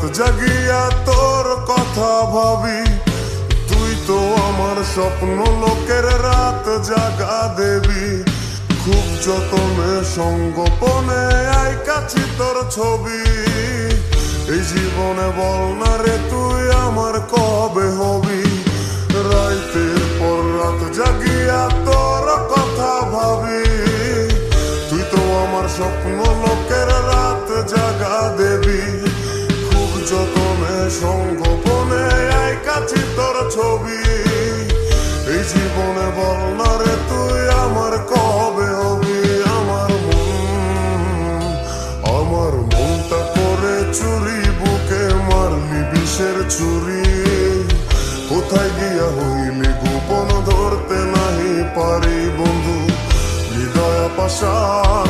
রাত জাগিয়া তোর কথা ভাবি, তুই তো আমার স্বপ্ন লোকের রাত জাগা দেবী। খুব যতনে সঙ্গোপনে আইকাছি তোর ছবি, এই জীবনে বল না রে তুই আমার কবে হবি। রাইতের পর রাত জাগিয়া তোর কথা ভাবি, তুই তো আমার স্বপ্ন লোকের রাত জাগা দেবী। খুব যতনে সঙ্গোপনে আইকাছি তোর ছবি, এই জীবনে বল না রে তুই আমার কবে হবি। আমার মনটা করে চুরি, বুকে মারলি বিষের ছুরি। কোথায় গিয়া হইলি গোপন ধরতে নাহি পারি বন্ধু, হৃদয় পাষাণ